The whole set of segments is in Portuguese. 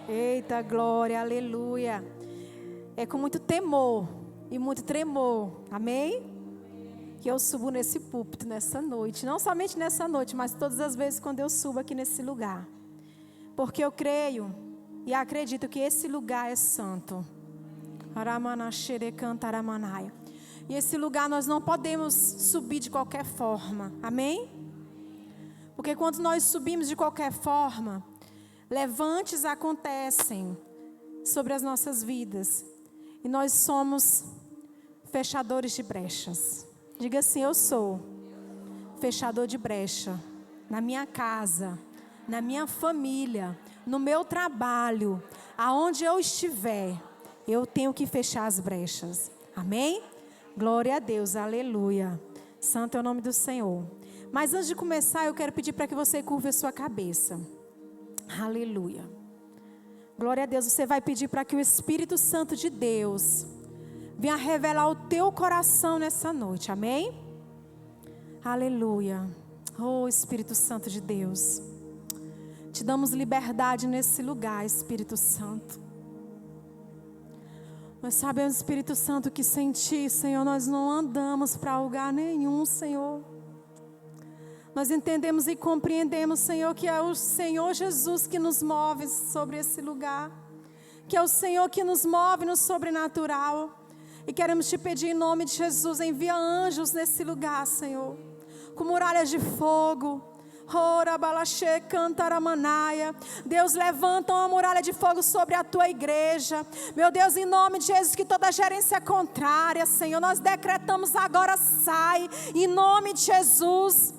Eita glória, aleluia. É com muito temor e muito tremor, amém? Que eu subo nesse púlpito nessa noite. Não somente nessa noite, mas todas as vezes quando eu subo aqui nesse lugar. Porque eu creio e acredito que esse lugar é santo. E esse lugar nós não podemos subir de qualquer forma, amém? Porque quando nós subimos de qualquer forma, levantes acontecem sobre as nossas vidas. E nós somos fechadores de brechas. Diga assim: eu sou fechador de brecha. Na minha casa, na minha família, no meu trabalho, aonde eu estiver, eu tenho que fechar as brechas. Amém? Glória a Deus, aleluia. Santo é o nome do Senhor. Mas antes de começar, eu quero pedir para que você curve a sua cabeça. Aleluia. Glória a Deus. Você vai pedir para que o Espírito Santo de Deus venha revelar o teu coração nessa noite. Amém? Aleluia. Oh, Espírito Santo de Deus. Te damos liberdade nesse lugar, Espírito Santo. Nós sabemos, Espírito Santo, que sem Ti, Senhor, nós não andamos para lugar nenhum, Senhor. Nós entendemos e compreendemos, Senhor, que é o Senhor Jesus que nos move sobre esse lugar. Que é o Senhor que nos move no sobrenatural. E queremos Te pedir em nome de Jesus, envia anjos nesse lugar, Senhor. Com muralhas de fogo. Deus, levanta uma muralha de fogo sobre a Tua igreja. Meu Deus, em nome de Jesus, que toda gerência contrária, Senhor, nós decretamos agora, sai, em nome de Jesus.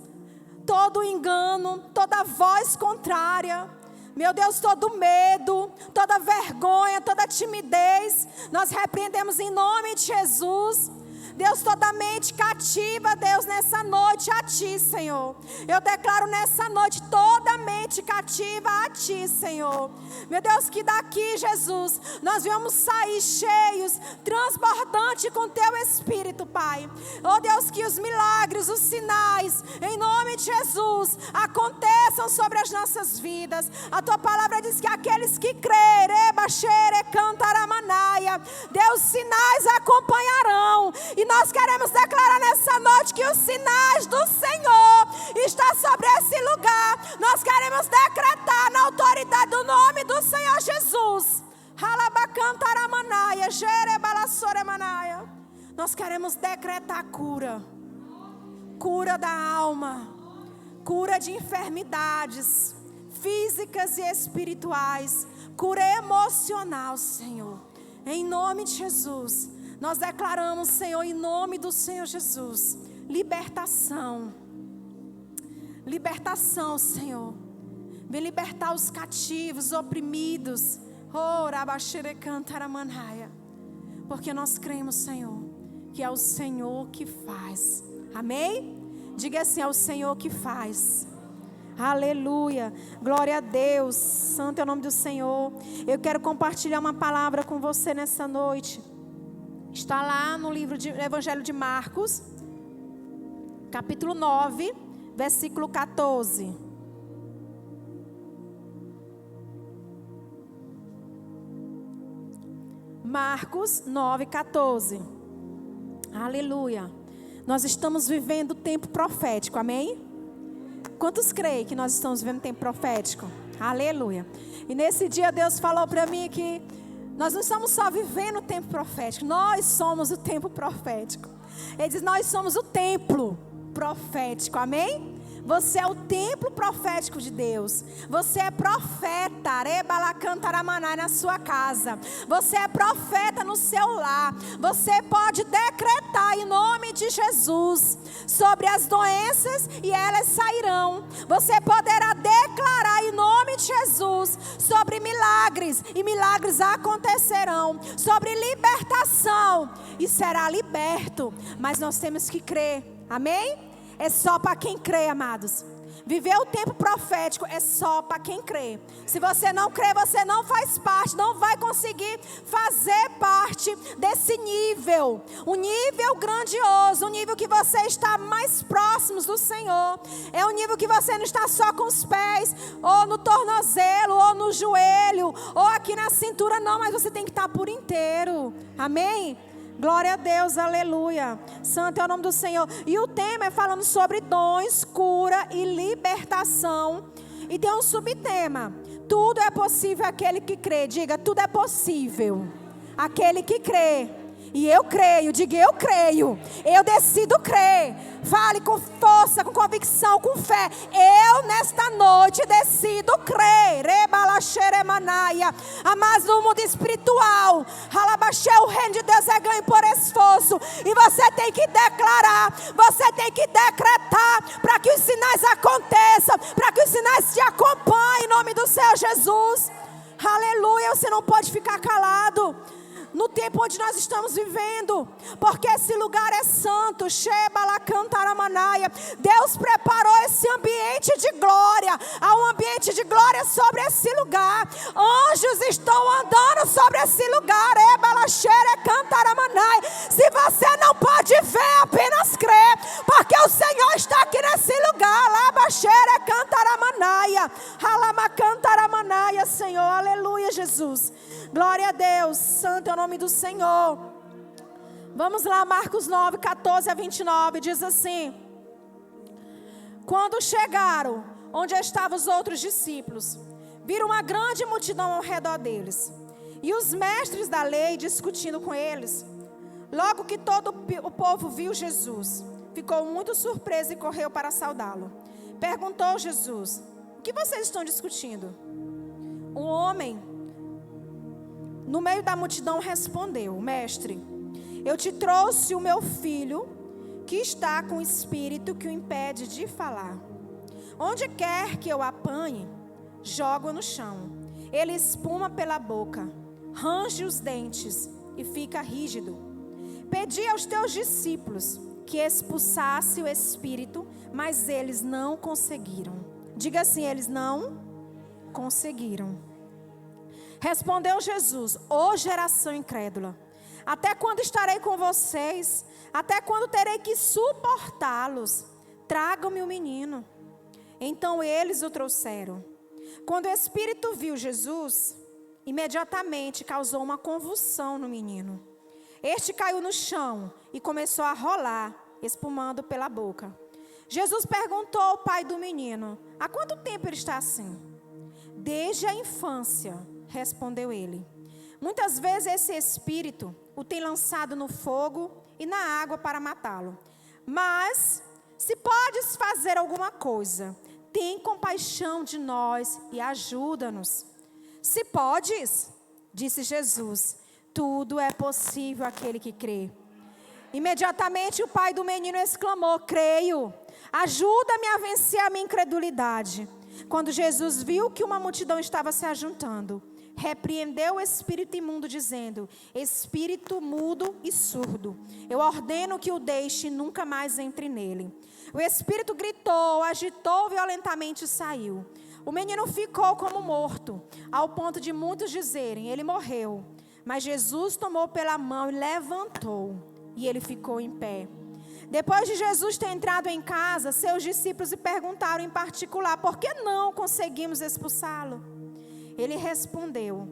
Todo engano, toda voz contrária, meu Deus, todo medo, toda vergonha, toda timidez, nós repreendemos em nome de Jesus. Deus, toda mente cativa, Deus, nessa noite a Ti, Senhor. Eu declaro nessa noite toda mente cativa a Ti, Senhor. Meu Deus, que daqui, Jesus, nós vamos sair cheios, transbordante com Teu Espírito, Pai. Oh Deus, que os milagres, os sinais, em nome de Jesus, aconteçam sobre as nossas vidas. A Tua palavra diz que aqueles que crerem, Deus, sinais acompanharão. E nós queremos declarar nessa noite que os sinais do Senhor estão sobre esse lugar. Nós queremos decretar na autoridade do nome do Senhor Jesus. Nós queremos decretar cura. Cura da alma. Cura de enfermidades físicas e espirituais. Cura emocional, Senhor. Em nome de Jesus. Nós declaramos, Senhor, em nome do Senhor Jesus, libertação. Libertação, Senhor. Vem libertar os cativos, oprimidos. Porque nós cremos, Senhor, que é o Senhor que faz. Amém? Diga assim: é o Senhor que faz. Aleluia, glória a Deus, santo é o nome do Senhor. Eu quero compartilhar uma palavra com você nessa noite. Está lá no livro do Evangelho de Marcos, capítulo 9, versículo 14. Marcos 9, 14. Aleluia. Nós estamos vivendo o tempo profético, amém? Quantos creem que nós estamos vivendo tempo profético? Aleluia. E nesse dia Deus falou para mim que nós não estamos só vivendo o tempo profético, nós somos o tempo profético. Ele diz: nós somos o templo profético, amém? Você é o templo profético de Deus. Você é profeta, na sua casa. Você é profeta no seu lar. Você pode decretar em nome de Jesus sobre as doenças e elas sairão. Você poderá declarar em nome de Jesus sobre milagres e milagres acontecerão. Sobre libertação e será liberto. Mas nós temos que crer, amém? É só para quem crê, amados. Viver o tempo profético é só para quem crê. Se você não crê, você não faz parte, não vai conseguir fazer parte desse nível. Um nível grandioso, um nível que você está mais próximo do Senhor. É um nível que você não está só com os pés, ou no tornozelo, ou no joelho, ou aqui na cintura, não, mas você tem que estar por inteiro. Amém? Glória a Deus, aleluia. Santo é o nome do Senhor. E o tema é falando sobre dons, cura e libertação. E tem um subtema: tudo é possível àquele que crê. Diga, tudo é possível àquele que crê. E eu creio, diga eu creio. Eu decido crer. Fale com força, com convicção, com fé. Eu nesta noite decido crer. Mas no mundo espiritual, o reino de Deus é ganho por esforço. E você tem que declarar, você tem que decretar, para que os sinais aconteçam, para que os sinais te acompanhem em nome do Senhor Jesus. Aleluia, você não pode ficar calado no tempo onde nós estamos vivendo, porque esse lugar é santo. Deus preparou esse ambiente de glória. Há um ambiente de glória sobre esse lugar. Anjos estão andando sobre esse lugar. Se você não pode ver, apenas crer, porque o Senhor está aqui nesse lugar. Senhor, aleluia, Jesus. Glória a Deus, santo é o nome do Senhor. Vamos lá, Marcos 9, 14 a 29, diz assim: quando chegaram onde estavam os outros discípulos, viram uma grande multidão ao redor deles, e os mestres da lei discutindo com eles. Logo que todo o povo viu Jesus, ficou muito surpreso e correu para saudá-lo. Perguntou Jesus: o que vocês estão discutindo? Um homem no meio da multidão respondeu: mestre, eu te trouxe o meu filho, que está com o espírito que o impede de falar. Onde quer que eu apanhe, jogo no chão. Ele espuma pela boca, range os dentes e fica rígido. Pedi aos teus discípulos que expulsasse o espírito, mas eles não conseguiram. Diga assim: eles não conseguiram. Respondeu Jesus: ó geração incrédula, até quando estarei com vocês? Até quando terei que suportá-los? Tragam-me o menino. Então eles o trouxeram. Quando o espírito viu Jesus, imediatamente causou uma convulsão no menino. Este caiu no chão e começou a rolar, espumando pela boca. Jesus perguntou ao pai do menino: há quanto tempo ele está assim? Desde a infância, respondeu ele. Muitas vezes esse espírito o tem lançado no fogo e na água para matá-lo. Mas, se podes fazer alguma coisa, tem compaixão de nós e ajuda-nos. Se podes, disse Jesus, tudo é possível àquele que crê. Imediatamente o pai do menino exclamou: creio, ajuda-me a vencer a minha incredulidade. Quando Jesus viu que uma multidão estava se ajuntando, repreendeu o espírito imundo, dizendo: espírito mudo e surdo, eu ordeno que o deixe e nunca mais entre nele. O espírito gritou, agitou violentamente e saiu. O menino ficou como morto, ao ponto de muitos dizerem: ele morreu. Mas Jesus tomou pela mão e levantou, e ele ficou em pé. Depois de Jesus ter entrado em casa, seus discípulos lhe perguntaram em particular: por que não conseguimos expulsá-lo? Ele respondeu: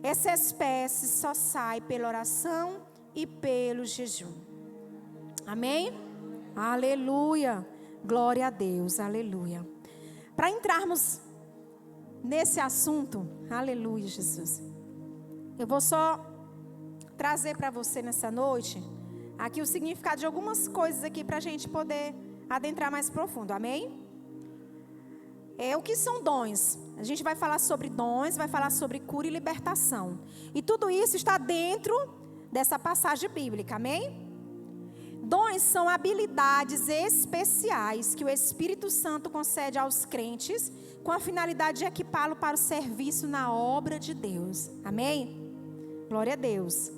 essa espécie só sai pela oração e pelo jejum. Amém? Aleluia. Glória a Deus. Aleluia. Para entrarmos nesse assunto, aleluia, Jesus, eu vou só trazer para você nessa noite aqui o significado de algumas coisas aqui para a gente poder adentrar mais profundo, amém? O que são dons? A gente vai falar sobre dons, vai falar sobre cura e libertação. E tudo isso está dentro dessa passagem bíblica, amém? Dons são habilidades especiais que o Espírito Santo concede aos crentes com a finalidade de equipá-lo para o serviço na obra de Deus, amém? Glória a Deus.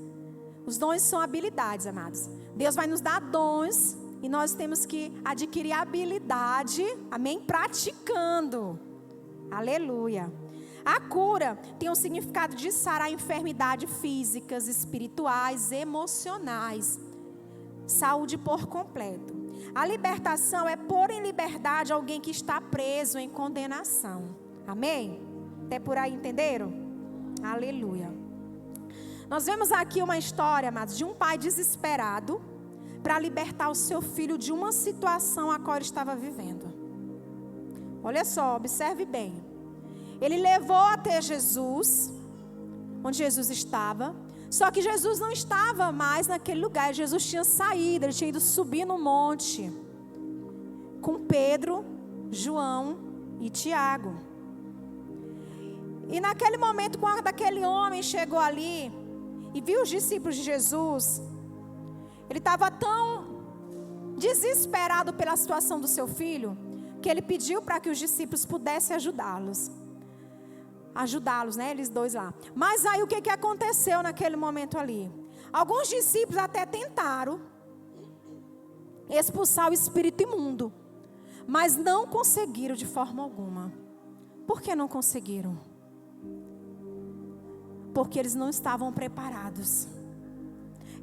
Os dons são habilidades, amados. Deus vai nos dar dons E nós temos que adquirir habilidade, amém? Praticando. Aleluia. A cura tem um significado de sarar enfermidades físicas, espirituais, emocionais. Saúde por completo. A libertação é pôr em liberdade alguém que está preso em condenação. Amém? Até por aí, entenderam? Aleluia. Nós vemos aqui uma história, amados, de um pai desesperado para libertar o seu filho de uma situação a qual ele estava vivendo. Olha só, observe bem. Ele levou até Jesus, onde Jesus estava. Só que Jesus não estava mais naquele lugar. Jesus tinha saído, ele tinha ido subir no monte com Pedro, João e Tiago. E naquele momento, quando aquele homem chegou ali e viu os discípulos de Jesus, ele estava tão desesperado pela situação do seu filho, que ele pediu para que os discípulos pudessem ajudá-los, né, eles dois lá. Mas aí o que aconteceu naquele momento ali? Alguns discípulos até tentaram expulsar o espírito imundo, mas não conseguiram de forma alguma. Por que não conseguiram? Porque eles não estavam preparados.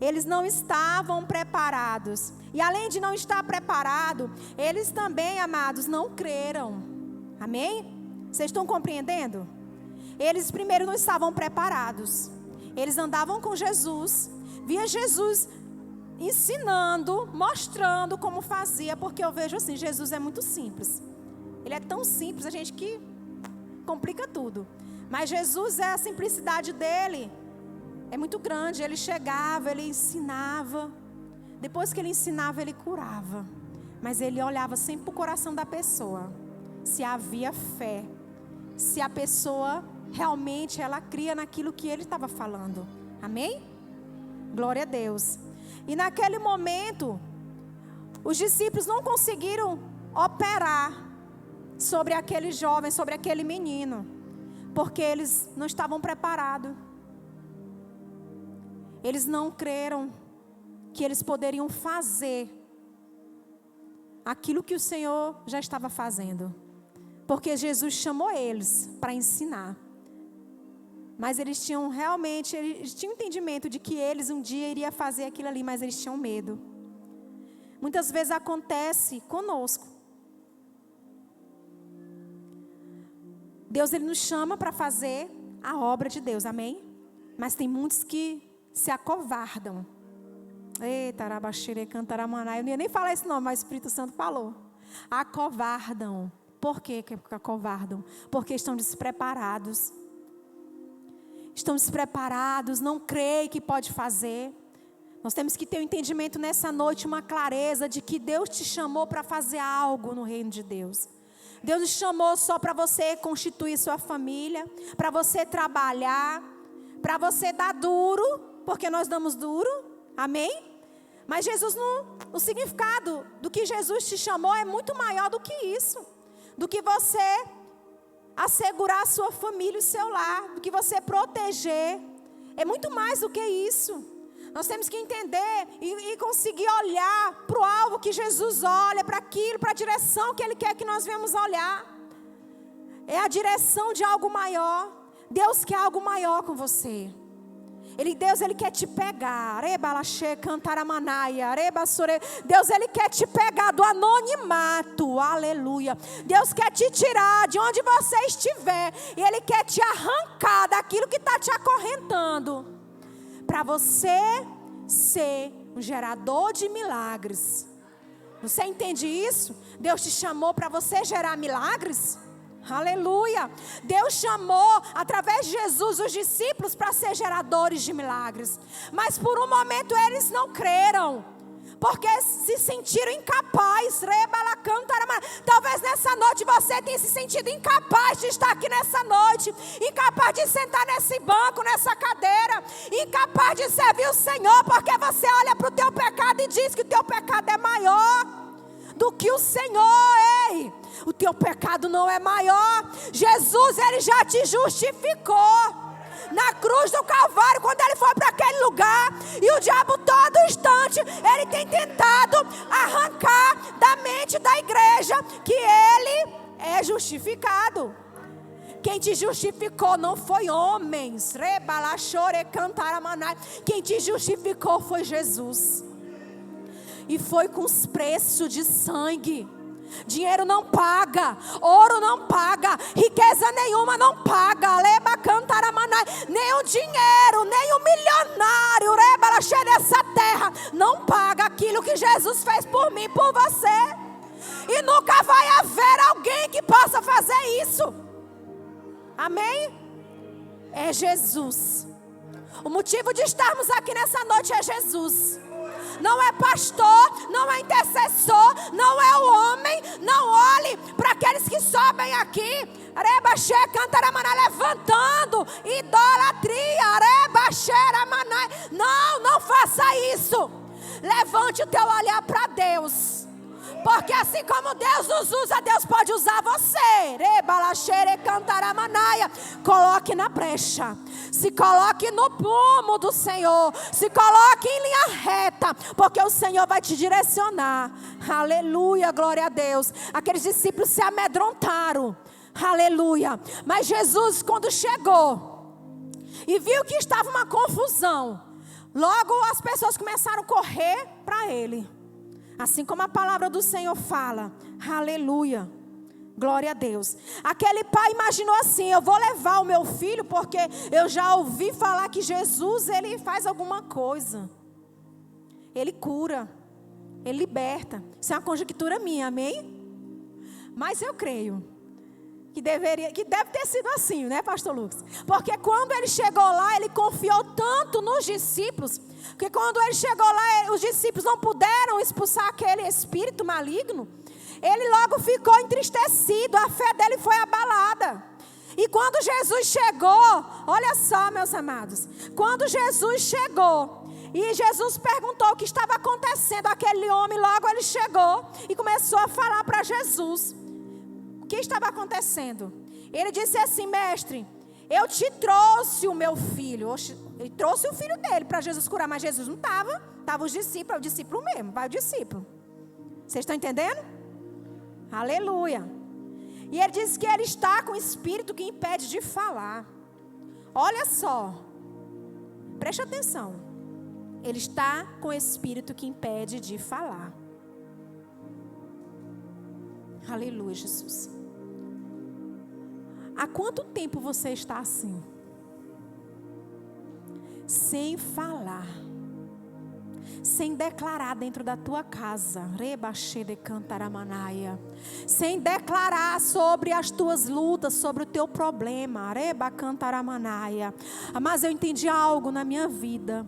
Eles não estavam preparados. E além de não estar preparado, eles também, amados, não creram. Amém? Vocês estão compreendendo? Eles primeiro não estavam preparados. Eles andavam com Jesus, via Jesus ensinando, mostrando como fazia, porque eu vejo assim, Jesus é muito simples. Ele é tão simples, a gente que complica tudo. Mas Jesus, a simplicidade dele é muito grande. Ele chegava, ele ensinava. Depois que ele ensinava, ele curava. Mas ele olhava sempre para o coração da pessoa. Se havia fé. Se a pessoa realmente ela cria naquilo que ele estava falando. Amém? Glória a Deus. E naquele momento, os discípulos não conseguiram operar sobre aquele jovem, sobre aquele menino. Porque eles não estavam preparados. Eles não creram que eles poderiam fazer aquilo que o Senhor já estava fazendo. Porque Jesus chamou eles para ensinar. Mas eles tinham realmente, eles tinham entendimento de que eles um dia iriam fazer aquilo ali, mas eles tinham medo. Muitas vezes acontece conosco. Deus ele nos chama para fazer a obra de Deus, amém? Mas tem muitos que se acovardam. Eita, arabaxire, cantaramanai. Eu não ia nem falar esse nome, mas o Espírito Santo falou. Acovardam. Por quê que acovardam? Porque estão despreparados. Estão despreparados, não creem que pode fazer. Nós temos que ter um entendimento nessa noite, uma clareza de que Deus te chamou para fazer algo no reino de Deus. Deus te chamou só para você constituir sua família, para você trabalhar, para você dar duro, porque nós damos duro, amém? Mas Jesus, o significado do que Jesus te chamou é muito maior do que isso. Do que você assegurar a sua família, o seu lar, do que você proteger. É muito mais do que isso. Nós temos que entender e conseguir olhar para o alvo que Jesus olha, para aquilo, para a direção que Ele quer que nós venhamos olhar. É a direção de algo maior. Deus quer algo maior com você. Deus, Ele quer te pegar. Deus, Ele quer te pegar do anonimato. Aleluia. Deus quer te tirar de onde você estiver. E Ele quer te arrancar daquilo que está te acorrentando. Para você ser um gerador de milagres. Você entende isso? Deus te chamou para você gerar milagres? Aleluia. Deus chamou através de Jesus os discípulos para ser geradores de milagres. Mas por um momento eles não creram, porque se sentiram incapazes. Talvez nessa noite você tenha se sentido incapaz de estar aqui nessa noite, incapaz de sentar nesse banco, nessa cadeira, incapaz de servir o Senhor, porque você olha para o teu pecado e diz que o teu pecado é maior do que o Senhor. Ei, o teu pecado não é maior. Jesus, Ele já te justificou na cruz do Calvário, quando Ele foi para aquele lugar, e o diabo todo instante noite ele tem tentado arrancar da mente da igreja que ele é justificado. Quem te justificou não foi homens. Quem te justificou foi Jesus. E foi com os preços de sangue. Dinheiro não paga, ouro não paga, riqueza nenhuma não paga. Nem o dinheiro, nem o milionário dessa terra não paga aquilo que Jesus fez por mim, por você. E nunca vai haver alguém que possa fazer isso. Amém? É Jesus. O motivo de estarmos aqui nessa noite é Jesus. Não é pastor, não é intercessor, não é o homem. Não olhe para aqueles que sobem aqui, levantando idolatria. Não faça isso. Levante o teu olhar para Deus. Porque assim como Deus nos usa, Deus pode usar você. Coloque na brecha. Se coloque no prumo do Senhor. Se coloque em linha reta. Porque o Senhor vai te direcionar. Aleluia, glória a Deus. Aqueles discípulos se amedrontaram. Aleluia. Mas Jesus, quando chegou e viu que estava uma confusão, logo as pessoas começaram a correr para ele. Assim como a palavra do Senhor fala. Aleluia. Glória a Deus. Aquele pai imaginou assim: eu vou levar o meu filho porque eu já ouvi falar que Jesus, ele faz alguma coisa. Ele cura. Ele liberta. Isso é uma conjectura minha, amém? Mas eu creio que deve ter sido assim, né, pastor Lucas? Porque quando ele chegou lá, ele confiou tanto nos discípulos, que quando ele chegou lá, os discípulos não puderam expulsar aquele espírito maligno. Ele logo ficou entristecido, a fé dele foi abalada. E quando Jesus chegou, olha só, meus amados, quando Jesus chegou, e Jesus perguntou o que estava acontecendo, aquele homem logo ele chegou e começou a falar para Jesus o que estava acontecendo. Ele disse assim: mestre, eu te trouxe o meu filho. Ele trouxe o filho dele para Jesus curar, mas Jesus não estava. Estavam os discípulos, é o discípulo mesmo, vai o discípulo. Vocês estão entendendo? Aleluia. E ele disse que ele está com o espírito que impede de falar. Olha só, preste atenção. Ele está com o espírito que impede de falar. Aleluia, Jesus. Há quanto tempo você está assim? Sem falar. Sem declarar dentro da tua casa. Sem declarar sobre as tuas lutas, sobre o teu problema. Mas eu entendi algo na minha vida.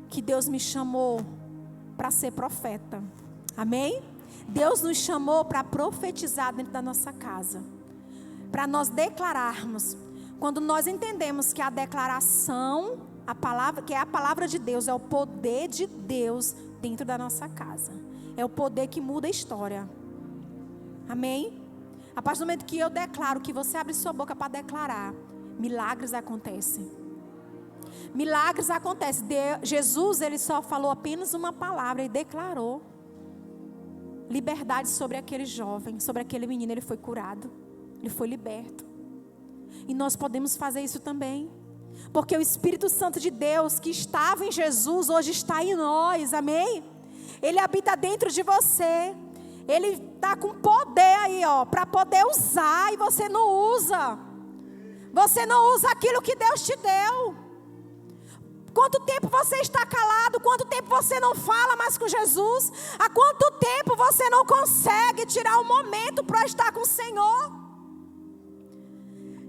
Que Deus me chamou para ser profeta. Amém? Deus nos chamou para profetizar dentro da nossa casa. Para nós declararmos. Quando nós entendemos que a declaração, a palavra, que é a palavra de Deus, é o poder de Deus dentro da nossa casa. É o poder que muda a história. Amém? A partir do momento que eu declaro, que você abre sua boca para declarar, milagres acontecem. Milagres acontecem. Jesus, ele só falou apenas uma palavra e declarou liberdade sobre aquele jovem, sobre aquele menino. Ele foi curado, ele foi liberto. E nós podemos fazer isso também, porque o Espírito Santo de Deus que estava em Jesus hoje está em nós, amém? Ele habita dentro de você. Ele está com poder aí, para poder usar, e você não usa. Você não usa aquilo que Deus te deu. Quanto tempo você está calado? Quanto tempo você não fala mais com Jesus? Há quanto tempo você não consegue tirar um momento para estar com o Senhor?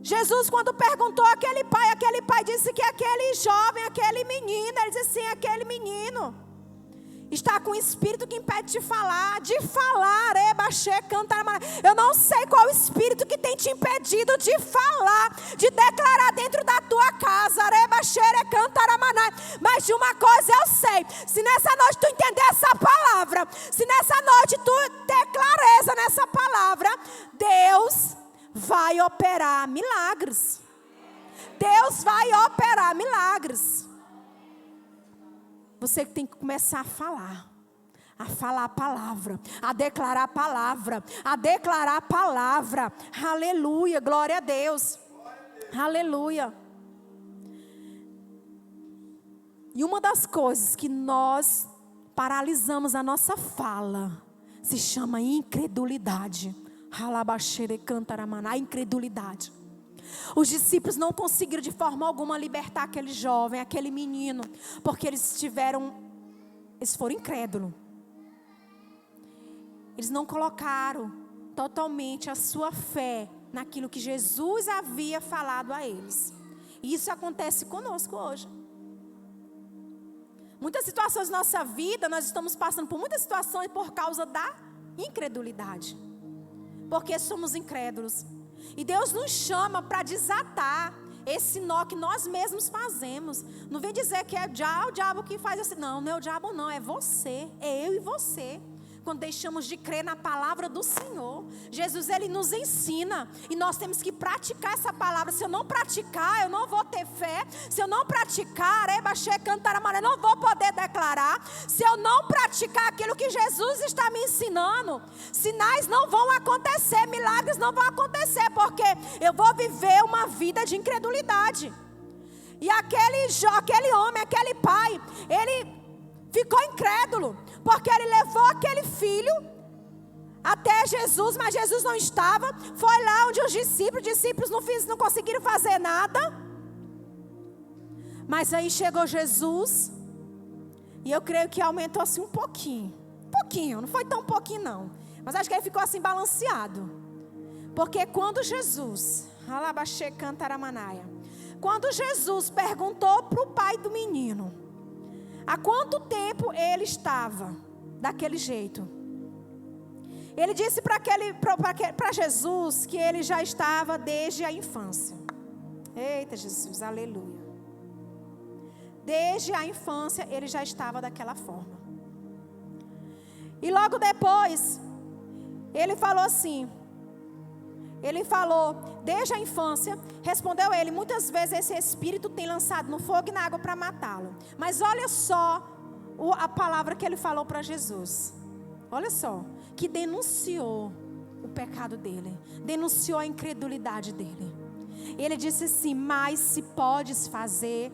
Jesus, quando perguntou aquele pai disse que aquele jovem, aquele menino, ele disse assim: aquele menino está com o espírito que impede de falar, eu não sei qual espírito que tem te impedido de falar, de declarar dentro da tua casa, mas de uma coisa eu sei: se nessa noite tu entender essa palavra, se nessa noite tu ter clareza nessa palavra, Deus vai operar milagres. Deus vai operar milagres. você tem que começar a falar a palavra, a declarar a palavra, a declarar a palavra. Aleluia, glória a Deus. Aleluia. E uma das coisas que nós paralisamos a nossa fala se chama incredulidade. A incredulidade. Os discípulos não conseguiram de forma alguma libertar aquele jovem, aquele menino, porque eles foram incrédulos. Eles não colocaram totalmente a sua fé naquilo que Jesus havia falado a eles. E isso acontece conosco hoje. Muitas situações na nossa vida, nós estamos passando por muitas situações por causa da incredulidade. Porque somos incrédulos. E Deus nos chama para desatar esse nó que nós mesmos fazemos. Não vem dizer que é o diabo que faz assim. Não, não é o diabo não, é você, é eu e você. Quando deixamos de crer na palavra do Senhor. Jesus, Ele nos ensina. E nós temos que praticar essa palavra. Se eu não praticar, eu não vou ter fé. Se eu não praticar, eu não vou poder declarar. Se eu não praticar aquilo que Jesus está me ensinando, sinais não vão acontecer, milagres não vão acontecer. Porque eu vou viver uma vida de incredulidade. E aquele homem, aquele pai, ele ficou incrédulo, porque ele levou aquele filho até Jesus, mas Jesus não estava. Foi lá onde os discípulos não conseguiram fazer nada. Mas aí chegou Jesus, e eu creio que aumentou assim um pouquinho, não foi tão pouquinho não, mas acho que ele ficou assim balanceado. Porque quando Jesus perguntou para o pai do menino há quanto tempo ele estava daquele jeito, ele disse para Jesus que ele já estava desde a infância. Eita Jesus, aleluia. Desde a infância ele já estava daquela forma. E logo depois, ele falou assim, desde a infância, respondeu ele, muitas vezes esse espírito tem lançado no fogo e na água para matá-lo. Mas olha só a palavra que ele falou para Jesus. Olha só, que denunciou o pecado dele, denunciou a incredulidade dele. Ele disse assim, mas se podes fazer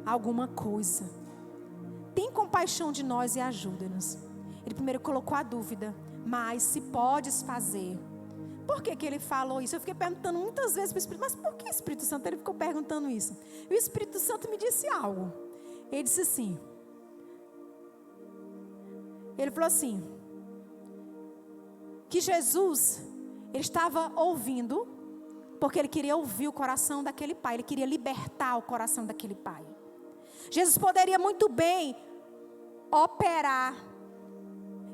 alguma coisa, tem compaixão de nós e ajuda-nos. Ele primeiro colocou a dúvida, mas se podes fazer. Por que ele falou isso? Eu fiquei perguntando muitas vezes para o Espírito, mas por que o Espírito Santo ele ficou perguntando isso? E o Espírito Santo me disse algo. Ele disse assim, ele falou assim, que Jesus, ele estava ouvindo, porque ele queria ouvir o coração daquele pai, ele queria libertar o coração daquele pai. Jesus poderia muito bem operar,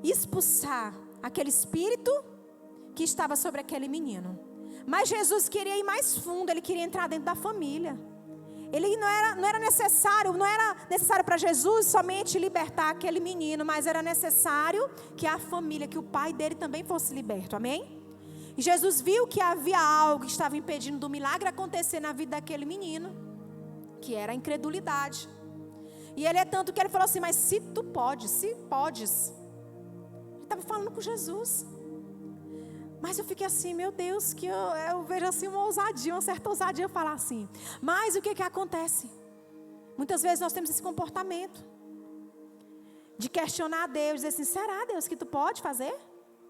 expulsar aquele espírito que estava sobre aquele menino. Mas Jesus queria ir mais fundo, ele queria entrar dentro da família. Ele não era necessário para Jesus somente libertar aquele menino, mas era necessário que a família, que o pai dele também fosse liberto, amém? E Jesus viu que havia algo que estava impedindo do milagre acontecer na vida daquele menino, que era a incredulidade. E ele é tanto que ele falou assim, mas se podes. Ele estava falando com Jesus. Mas eu fiquei assim, meu Deus, que eu vejo assim uma certa ousadia falar assim. Mas o que acontece? Muitas vezes nós temos esse comportamento de questionar a Deus, dizer assim, será Deus que tu pode fazer?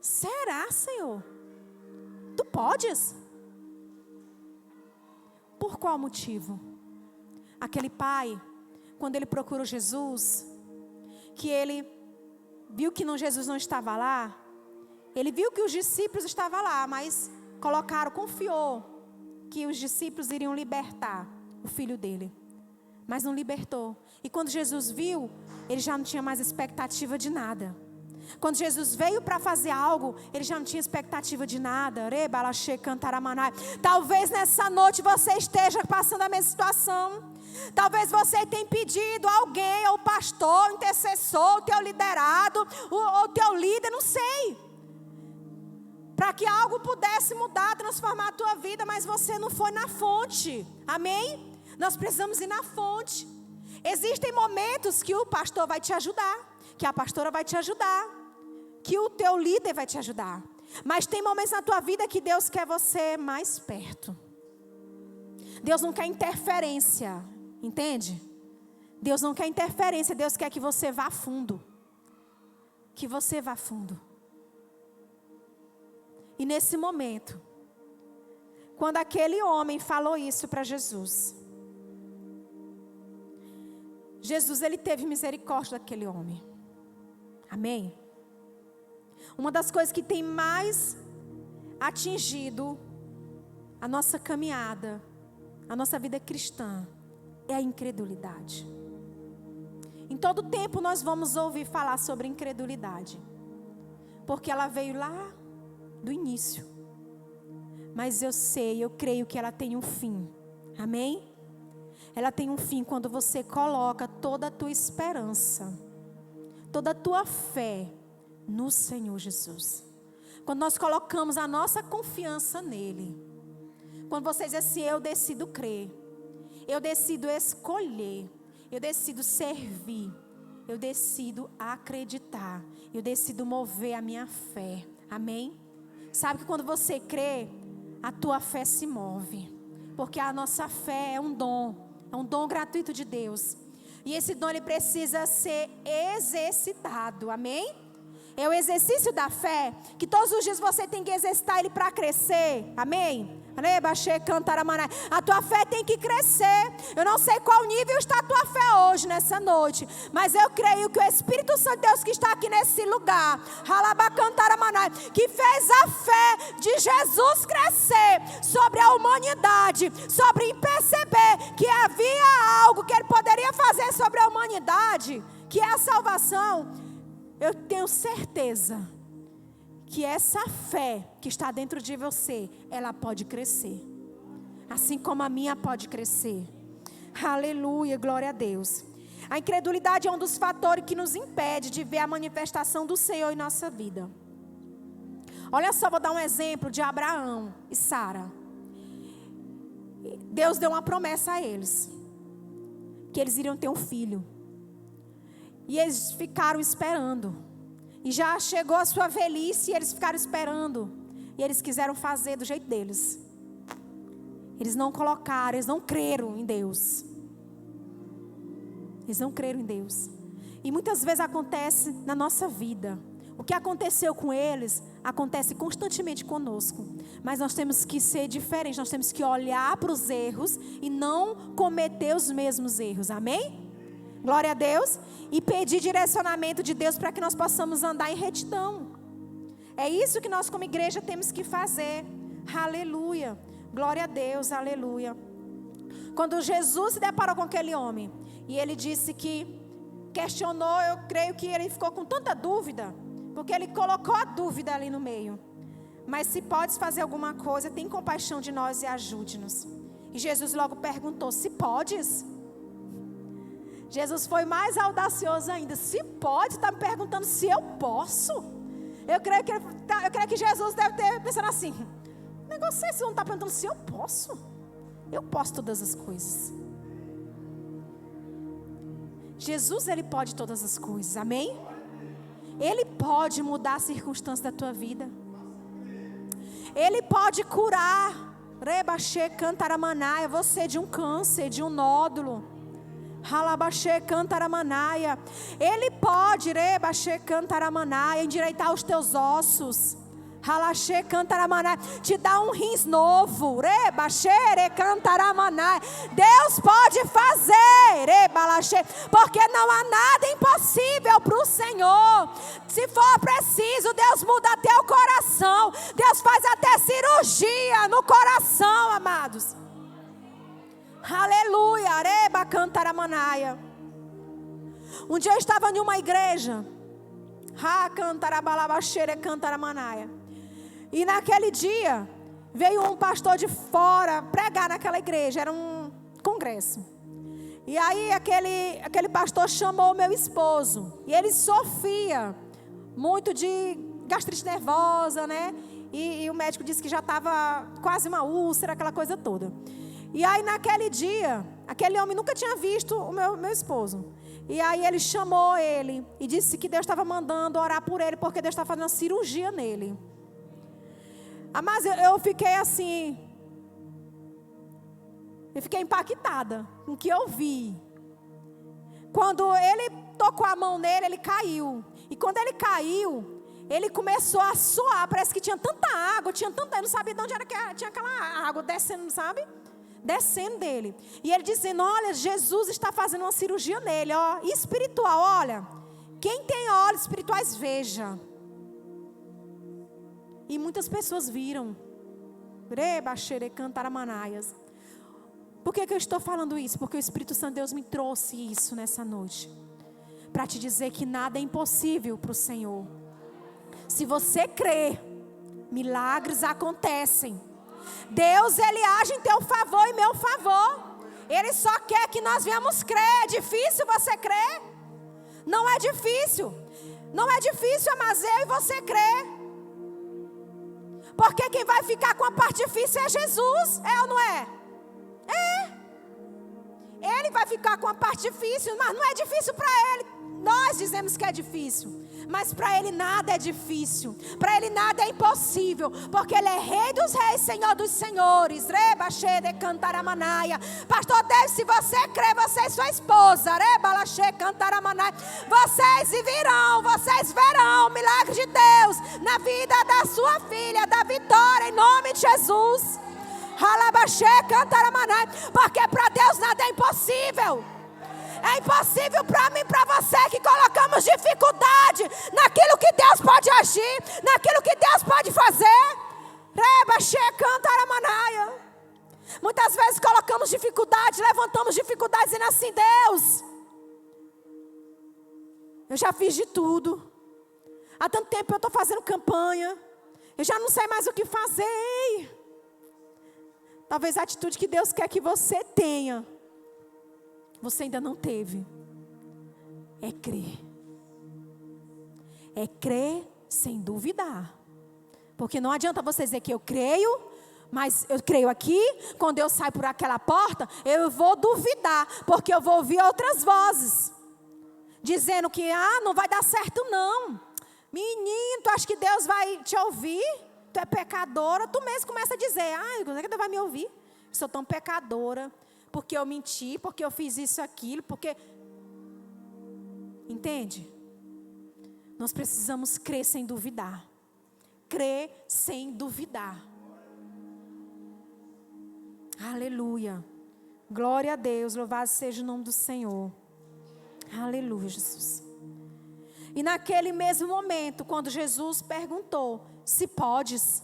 Será, Senhor? Tu podes? Por qual motivo? Aquele pai, quando ele procurou Jesus, que ele viu que Jesus não estava lá, ele viu que os discípulos estavam lá, mas confiou que os discípulos iriam libertar o filho dele. Mas não libertou. E quando Jesus viu, ele já não tinha mais expectativa de nada. Quando Jesus veio para fazer algo, ele já não tinha expectativa de nada. Talvez nessa noite você esteja passando a mesma situação. Talvez você tenha pedido a alguém, ou o pastor, o intercessor, o teu liderado, o teu líder, não sei, para que algo pudesse mudar, transformar a tua vida, mas você não foi na fonte, amém? Nós precisamos ir na fonte. Existem momentos que o pastor vai te ajudar, que a pastora vai te ajudar, que o teu líder vai te ajudar. Mas tem momentos na tua vida que Deus quer você mais perto. Deus não quer interferência, entende? Deus não quer interferência, Deus quer que você vá fundo. Que você vá fundo. E nesse momento, quando aquele homem falou isso para Jesus, Jesus, ele teve misericórdia daquele homem. Amém? Uma das coisas que tem mais atingido a nossa caminhada, a nossa vida cristã, é a incredulidade. Em todo tempo nós vamos ouvir falar sobre incredulidade, porque ela veio lá do início. Mas eu creio que ela tem um fim. Amém? Ela tem um fim quando você coloca toda a tua esperança, toda a tua fé no Senhor Jesus. Quando nós colocamos a nossa confiança nele. Quando você diz assim, eu decido crer, eu decido escolher, eu decido servir, eu decido acreditar, eu decido mover a minha fé. Amém? Sabe que quando você crê, a tua fé se move. Porque a nossa fé é um dom gratuito de Deus. E esse dom ele precisa ser exercitado. Amém? É o exercício da fé, que todos os dias você tem que exercitar ele para crescer. Amém? A tua fé tem que crescer. Eu não sei qual nível está a tua fé hoje, nessa noite, mas eu creio que o Espírito Santo de Deus que está aqui nesse lugar, que fez a fé de Jesus crescer sobre a humanidade, sobre perceber que havia algo que ele poderia fazer sobre a humanidade, que é a salvação. Eu tenho certeza que essa fé que está dentro de você, ela pode crescer. Assim como a minha pode crescer. Aleluia, glória a Deus. A incredulidade é um dos fatores que nos impede de ver a manifestação do Senhor em nossa vida. Olha só, vou dar um exemplo de Abraão e Sara. Deus deu uma promessa a eles, que eles iriam ter um filho. E eles ficaram esperando. E já chegou a sua velhice e eles ficaram esperando. E eles quiseram fazer do jeito deles. Eles não colocaram, eles não creram em Deus. Eles não creram em Deus. E muitas vezes acontece na nossa vida. O que aconteceu com eles, acontece constantemente conosco. Mas nós temos que ser diferentes. Nós temos que olhar para os erros e não cometer os mesmos erros. Amém? Glória a Deus. E pedir direcionamento de Deus para que nós possamos andar em retidão. É isso que nós como igreja temos que fazer. Aleluia. Glória a Deus, aleluia. Quando Jesus se deparou com aquele homem, e ele disse que questionou, eu creio que ele ficou com tanta dúvida, porque ele colocou a dúvida ali no meio. Mas se podes fazer alguma coisa, tem compaixão de nós e ajude-nos. E Jesus logo perguntou, se podes? Jesus foi mais audacioso ainda. Se pode, está me perguntando se eu posso. Eu creio que Jesus deve ter pensado assim. O negócio é esse, não está perguntando se eu posso. Eu posso todas as coisas. Jesus, ele pode todas as coisas, amém? Ele pode mudar a circunstância da tua vida. Ele pode curar, rebaxê, cantaramanaia, você de um câncer, de um nódulo. Ralabaxê, cantaramanaia. Ele pode, rebaxê, cantaramanaia, endireitar os teus ossos. Ralaxê, cantaramanaia, te dá um rins novo. Rebaxê, cantaramanaia. Deus pode fazer, rebalaxê, porque não há nada impossível para o Senhor. Se for preciso, Deus muda até o coração. Deus faz até cirurgia no coração, amados. Aleluia, areba cantaramanaia. Um dia eu estava em uma igreja. Cantarabalabachere cantaramanaia. E naquele dia veio um pastor de fora pregar naquela igreja. Era um congresso. E aí aquele pastor chamou o meu esposo. E ele sofria muito de gastrite nervosa, né? E o médico disse que já estava quase uma úlcera, aquela coisa toda. E aí naquele dia, Aquele homem nunca tinha visto o meu esposo. E aí ele chamou ele e disse que Deus estava mandando orar por ele, porque Deus estava fazendo uma cirurgia nele. Mas eu fiquei assim, eu fiquei impactada com o que eu vi. Quando ele tocou a mão nele, ele caiu. E quando ele caiu, ele começou a suar. Parece que tinha tanta água, eu não sabia de onde era que tinha aquela água descendo, sabe? Descendo dele. E ele dizendo, olha, Jesus está fazendo uma cirurgia nele, ó, espiritual, olha. Quem tem olhos espirituais, veja. E muitas pessoas viram. Por que eu estou falando isso? Porque o Espírito Santo de Deus me trouxe isso nessa noite. Para te dizer que nada é impossível para o Senhor. Se você crê, milagres acontecem. Deus, Ele age em teu favor e meu favor. Ele só quer que nós venhamos crer. É difícil você crer? Não é difícil. Não é difícil, mas eu e você crer. Porque quem vai ficar com a parte difícil é Jesus. É ou não é? É. Ele vai ficar com a parte difícil, mas não é difícil para Ele. Nós dizemos que é difícil, mas para Ele nada é difícil. Para Ele nada é impossível, porque Ele é Rei dos Reis, Senhor dos Senhores. Pastor Deus, se você crê, você e sua esposa, vocês verão o milagre de Deus na vida da sua filha, da Vitória, em nome de Jesus. Porque para Deus nada é impossível. É impossível para mim e para você que colocamos dificuldade naquilo que Deus pode agir, naquilo que Deus pode fazer. Muitas vezes colocamos dificuldade, levantamos dificuldades dizendo assim, Deus, eu já fiz de tudo. Há tanto tempo eu estou fazendo campanha, eu já não sei mais o que fazer. Talvez a atitude que Deus quer que você tenha, você ainda não teve. É crer. É crer sem duvidar. Porque não adianta você dizer que eu creio, mas eu creio aqui. Quando eu saio por aquela porta, eu vou duvidar. Porque eu vou ouvir outras vozes. Dizendo que, não vai dar certo não. Menino, tu acha que Deus vai te ouvir? Tu é pecadora. Tu mesmo começa a dizer, quando é que Deus vai me ouvir? Eu sou tão pecadora. Porque eu menti, porque eu fiz isso, aquilo, porque... Entende? Nós precisamos crer sem duvidar. Crer sem duvidar. Aleluia. Glória a Deus, louvado seja o nome do Senhor. Aleluia, Jesus. E naquele mesmo momento, quando Jesus perguntou, se podes,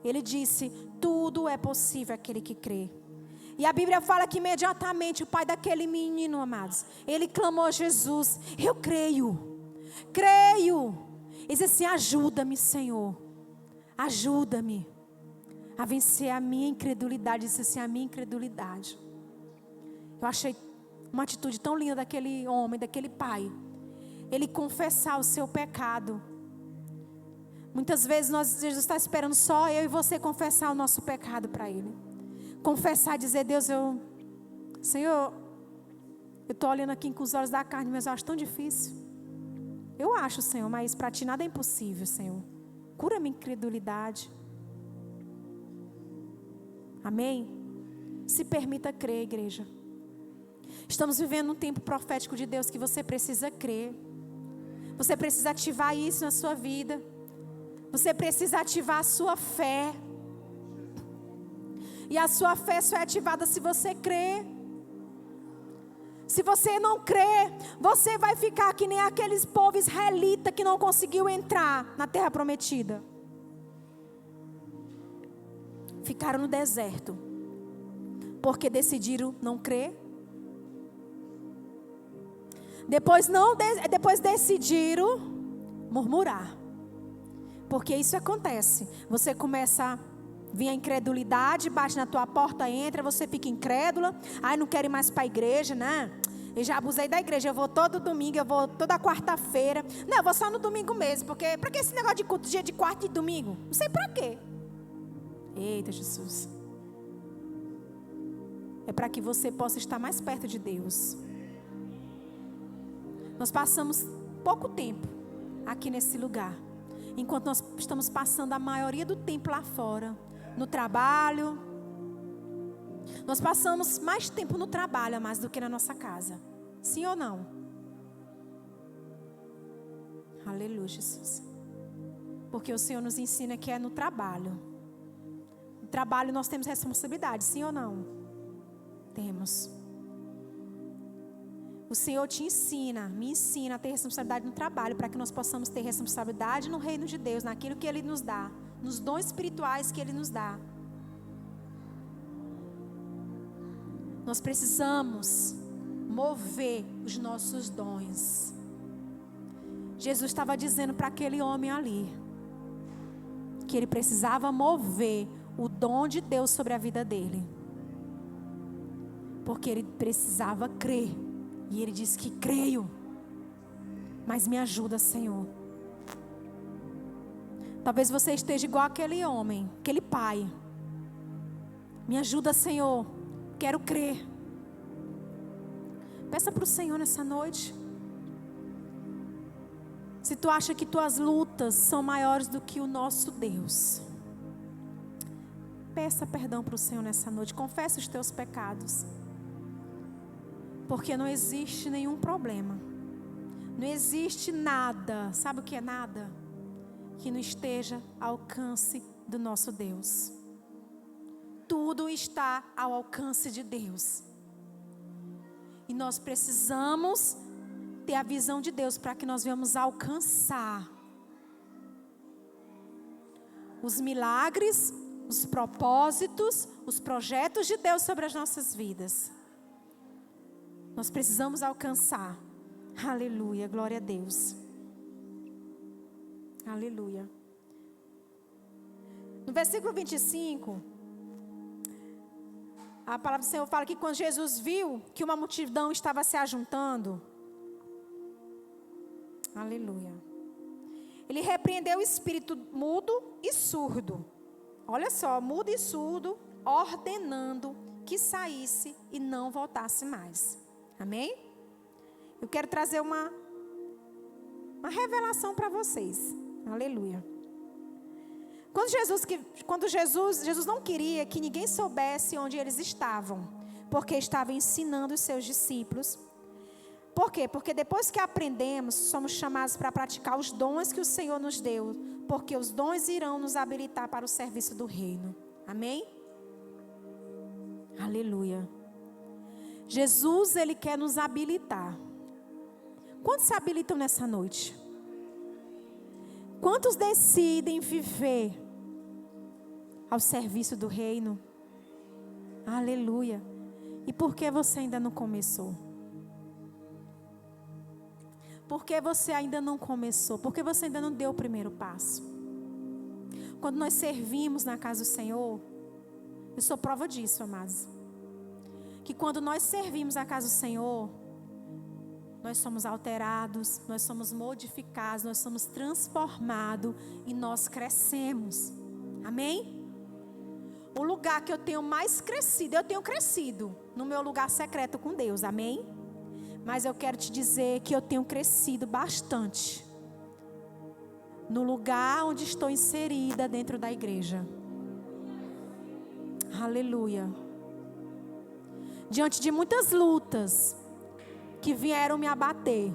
Ele disse, tudo é possível àquele que crê. E a Bíblia fala que imediatamente o pai daquele menino, amados, ele clamou a Jesus, eu creio. Ele disse assim, ajuda-me, Senhor. Ajuda-me a vencer a minha incredulidade. Disse assim, a minha incredulidade. Eu achei uma atitude tão linda daquele homem, daquele pai. Ele confessar o seu pecado. Muitas vezes Jesus está esperando só eu e você confessar o nosso pecado para Ele. Confessar, dizer, Deus, Senhor, eu estou olhando aqui com os olhos da carne, mas eu acho tão difícil. Eu acho, Senhor, mas para Ti nada é impossível, Senhor. Cura minha incredulidade. Amém? Se permita crer, igreja. Estamos vivendo um tempo profético de Deus que você precisa crer. Você precisa ativar isso na sua vida. Você precisa ativar a sua fé. E a sua fé só é ativada se você crer. Se você não crer, você vai ficar que nem aqueles povos israelitas que não conseguiu entrar na terra prometida. Ficaram no deserto. Porque decidiram não crer. Depois decidiram murmurar. Porque isso acontece. Você começa a vir a incredulidade, bate na tua porta, entra, você fica incrédula. Ai, não quero ir mais para a igreja, né? Eu já abusei da igreja, eu vou todo domingo, eu vou toda quarta-feira. Não, eu vou só no domingo mesmo, porque para que esse negócio de culto dia de quarta e domingo? Não sei para quê. Eita, Jesus. é para que você possa estar mais perto de Deus. Nós passamos pouco tempo aqui nesse lugar, enquanto nós estamos passando a maioria do tempo lá fora, no trabalho. Nós passamos mais tempo no trabalho, mais do que na nossa casa. Sim ou não? Aleluia, Jesus. Porque o Senhor nos ensina que é no trabalho. No trabalho nós temos responsabilidade, sim ou não? Temos. O Senhor te ensina, me ensina a ter responsabilidade no trabalho, para que nós possamos ter responsabilidade no reino de Deus, naquilo que Ele nos dá, nos dons espirituais que Ele nos dá. Nós precisamos mover os nossos dons. Jesus estava dizendo para aquele homem ali que ele precisava mover o dom de Deus sobre a vida dele, porque ele precisava crer. E ele disse que creio, mas me ajuda, Senhor. Talvez você esteja igual aquele homem, aquele pai. Me ajuda, Senhor, quero crer. Peça para o Senhor nessa noite. Se tu acha que tuas lutas são maiores do que o nosso Deus, peça perdão para o Senhor nessa noite. Confessa os teus pecados. Porque não existe nenhum problema. Não existe nada. Sabe o que é nada? Que não esteja ao alcance do nosso Deus. Tudo está ao alcance de Deus. E nós precisamos ter a visão de Deus para que nós venhamos alcançar os milagres, os propósitos, os projetos de Deus sobre as nossas vidas. Nós precisamos alcançar. Aleluia, glória a Deus. Aleluia. No versículo 25, a palavra do Senhor fala que quando Jesus viu que uma multidão estava se ajuntando, aleluia, ele repreendeu o espírito mudo e surdo. Olha só, mudo e surdo, ordenando que saísse e não voltasse mais. Amém? Eu quero trazer uma revelação para vocês. Aleluia. Quando Jesus não queria que ninguém soubesse onde eles estavam, porque estava ensinando os seus discípulos. Por quê? Porque depois que aprendemos, somos chamados para praticar os dons que o Senhor nos deu, porque os dons irão nos habilitar para o serviço do reino. Amém? Aleluia. Jesus, Ele quer nos habilitar. Quantos se habilitam nessa noite? Quantos decidem viver ao serviço do reino? Aleluia. E por que você ainda não começou? Por que você ainda não começou? Por que você ainda não deu o primeiro passo? Quando nós servimos na casa do Senhor, eu sou prova disso, amados. Que quando nós servimos a casa do Senhor, nós somos alterados, nós somos modificados, nós somos transformados e nós crescemos. Amém? O lugar que eu tenho mais crescido, eu tenho crescido no meu lugar secreto com Deus, amém? Mas eu quero te dizer que eu tenho crescido bastante no lugar onde estou inserida dentro da igreja. Aleluia. Diante de muitas lutas que vieram me abater,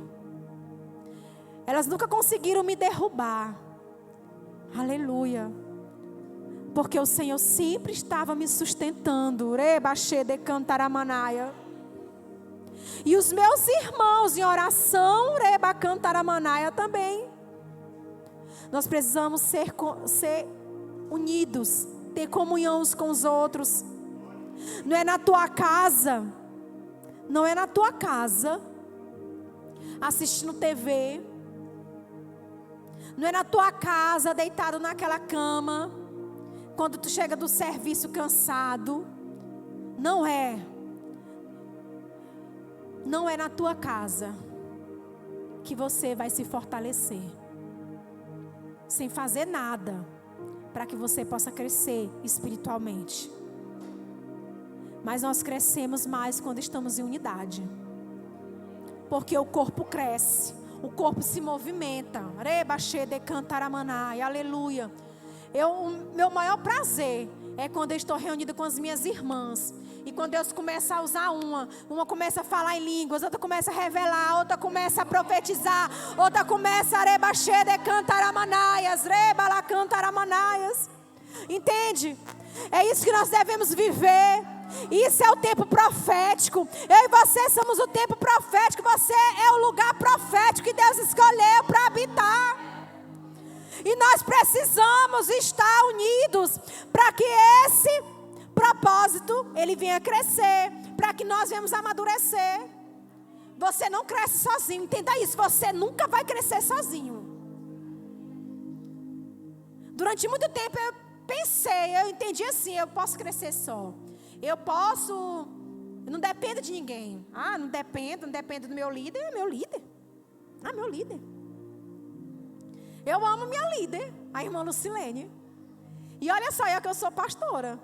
elas nunca conseguiram me derrubar. Aleluia. Porque o Senhor sempre estava me sustentando. E os meus irmãos em oração, também. Nós precisamos ser unidos, ter comunhão uns com os outros. Não é na tua casa, assistindo TV. Não é na tua casa, deitado naquela cama, quando tu chega do serviço cansado. Não é na tua casa que você vai se fortalecer, sem fazer nada, para que você possa crescer espiritualmente. Mas nós crescemos mais quando estamos em unidade. Porque o corpo cresce, o corpo se movimenta. Aleluia. O meu maior prazer é quando eu estou reunida com as minhas irmãs. E quando Deus começa a usar uma começa a falar em línguas, outra começa a revelar, outra começa a profetizar, outra começa a entende? É isso que nós devemos viver. Isso é o tempo profético. Eu e você somos o tempo profético. Você é o lugar profético que Deus escolheu para habitar. E nós precisamos estar unidos para que esse propósito ele venha crescer, para que nós venhamos amadurecer. Você não cresce sozinho, entenda isso. Você nunca vai crescer sozinho. Durante muito tempo eu entendi assim: eu posso crescer só. Eu não dependo de ninguém. Não dependo do meu líder. É meu líder. Meu líder. Eu amo minha líder, a irmã Lucilene. E olha só, que eu sou pastora.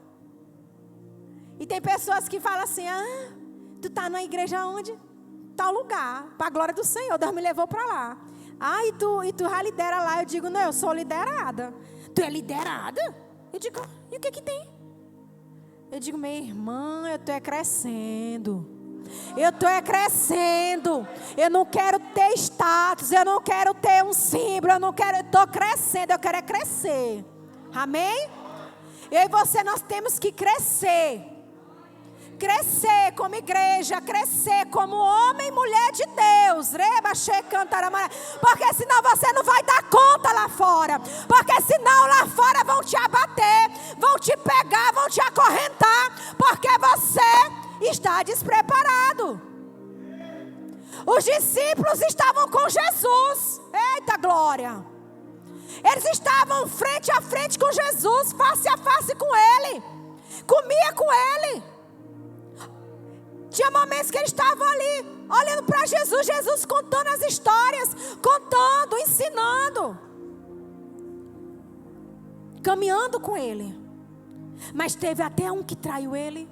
E tem pessoas que falam assim: tu tá na igreja onde? Tal lugar, para a glória do Senhor, Deus me levou para lá. E tu já lidera lá. Eu digo: não, eu sou liderada. Tu é liderada? Eu digo: e o que tem? Eu digo: minha irmã, eu estou crescendo. Eu não quero ter status, eu não quero ter um símbolo, eu estou crescendo, eu quero é crescer. Amém? Eu e você, nós temos que crescer. Crescer como igreja, crescer como homem e mulher de Deus. Porque senão você não vai dar conta lá fora. Porque senão lá fora vão te abater, vão te pegar, vão te acorrentar. Porque você está despreparado. Os discípulos estavam com Jesus. Eita glória! Eles estavam frente a frente com Jesus, face a face com Ele. Comia com Ele. Tinha momentos que eles estavam ali, olhando para Jesus, Jesus contando as histórias, contando, ensinando, caminhando com Ele. Mas teve até um que traiu Ele.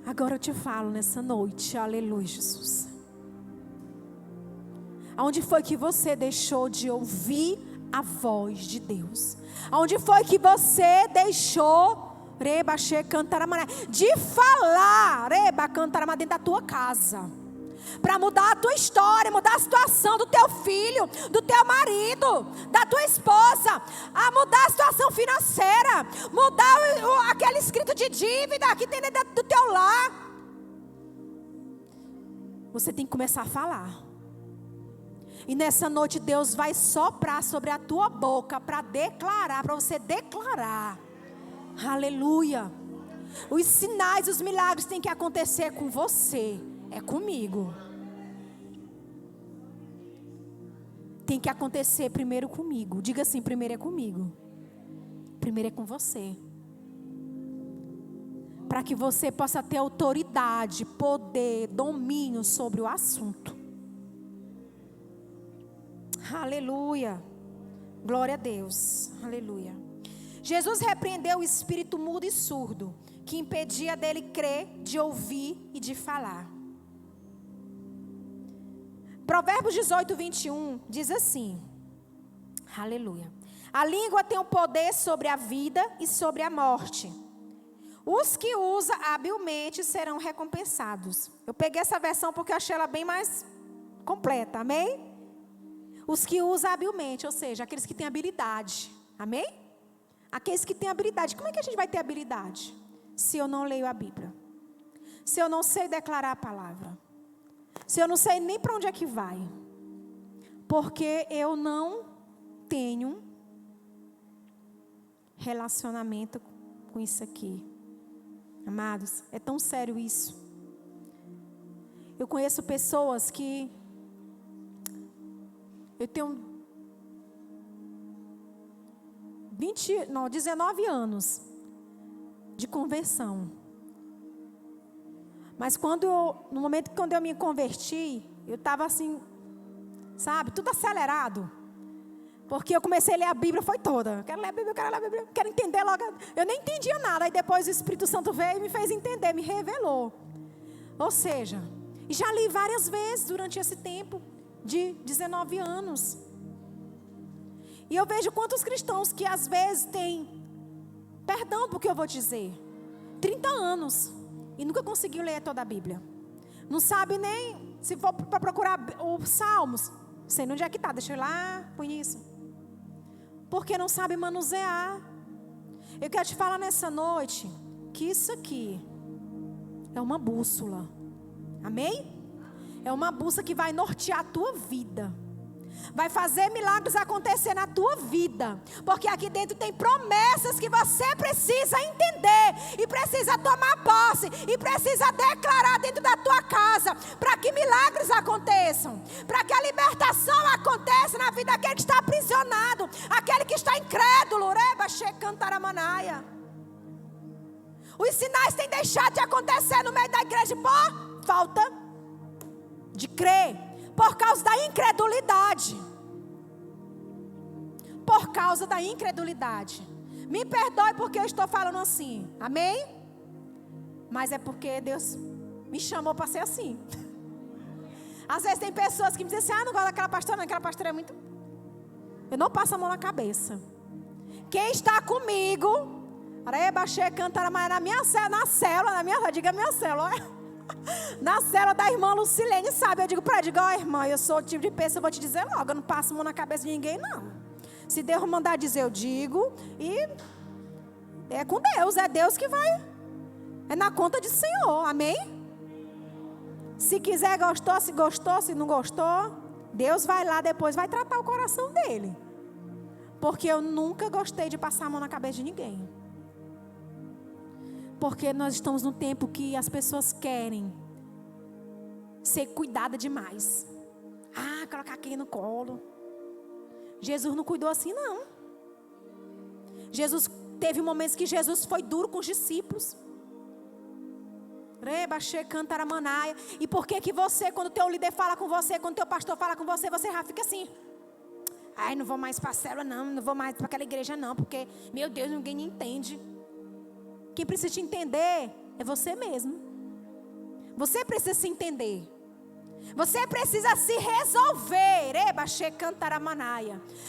Agora eu te falo nessa noite, aleluia, Jesus. Aonde foi que você deixou de ouvir a voz de Deus? Aonde foi que você deixou de falar dentro da tua casa? Para mudar a tua história, mudar a situação do teu filho, do teu marido, da tua esposa, a mudar a situação financeira, mudar aquele escrito de dívida que tem dentro do teu lar. Você tem que começar a falar. E nessa noite Deus vai soprar sobre a tua boca para declarar, para você declarar. Aleluia. Os sinais, os milagres têm que acontecer com você. É comigo. Tem que acontecer primeiro comigo. Diga assim: primeiro é comigo. Primeiro é com você. Para que você possa ter autoridade, poder, domínio sobre o assunto. Aleluia. Glória a Deus. Aleluia. Jesus repreendeu o espírito mudo e surdo, que impedia dele crer, de ouvir e de falar. Provérbios 18, 21 diz assim. Aleluia. A língua tem o poder sobre a vida e sobre a morte. Os que usa habilmente serão recompensados. Eu peguei essa versão porque eu achei ela bem mais completa. Amém? Os que usam habilmente, ou seja, aqueles que têm habilidade. Amém? Aqueles que têm habilidade. Como é que a gente vai ter habilidade? Se eu não leio a Bíblia. Se eu não sei declarar a palavra. Se eu não sei nem para onde é que vai. Porque eu não tenho relacionamento com isso aqui. Amados, é tão sério isso. Eu conheço pessoas que... Eu tenho 19 anos de conversão. Mas no momento que eu me converti, eu estava assim, sabe, tudo acelerado. Porque eu comecei a ler a Bíblia, foi toda. Eu quero ler a Bíblia, eu quero ler a Bíblia, eu quero entender logo. Eu nem entendia nada. Aí depois o Espírito Santo veio e me fez entender, me revelou. Ou seja, e já li várias vezes durante esse tempo de 19 anos. E eu vejo quantos cristãos que às vezes têm, perdão porque eu vou dizer, 30 anos e nunca conseguiu ler toda a Bíblia. Não sabe nem, se for para procurar os Salmos, sei onde é que está, deixa eu ir lá, põe isso. Porque não sabe manusear. Eu quero te falar nessa noite que isso aqui é uma bússola. Amém? É uma bússola que vai nortear a tua vida. Vai fazer milagres acontecer na tua vida. Porque aqui dentro tem promessas que você precisa entender. E precisa tomar posse. E precisa declarar dentro da tua casa. Para que milagres aconteçam. Para que a libertação aconteça na vida daquele que está aprisionado. Aquele que está incrédulo. Reba, xecantaramanaya. Os sinais têm deixado de acontecer no meio da igreja por falta de crer. Por causa da incredulidade. Por causa da incredulidade. Me perdoe porque eu estou falando assim. Amém? Mas é porque Deus me chamou para ser assim. Às vezes tem pessoas que me dizem assim: não gosto daquela pastora, não, aquela pastora é muito... Eu não passo a mão na cabeça. Quem está comigo, baixei cantar na minha célula, diga minha célula, na célula da irmã Lucilene, sabe? Eu digo para ela, ó irmã, eu sou o tipo de pessoa, eu vou te dizer logo, eu não passo a mão na cabeça de ninguém, não. Se Deus mandar dizer, eu digo, e é com Deus, é Deus que vai, é na conta de Senhor, amém? Se quiser, gostou, se gostou, se não gostou, Deus vai lá depois, vai tratar o coração dele. Porque eu nunca gostei de passar a mão na cabeça de ninguém. Porque nós estamos num tempo que as pessoas querem ser cuidada demais. Colocar aqui no colo. Jesus não cuidou assim, não. Jesus teve momentos que Jesus foi duro com os discípulos. E por que você, quando o teu líder fala com você, quando o teu pastor fala com você, você já fica assim? Não vou mais para a célula não vou mais para aquela igreja não, porque, meu Deus, ninguém me entende. Quem precisa te entender é você mesmo. Você precisa se entender. Você precisa se resolver.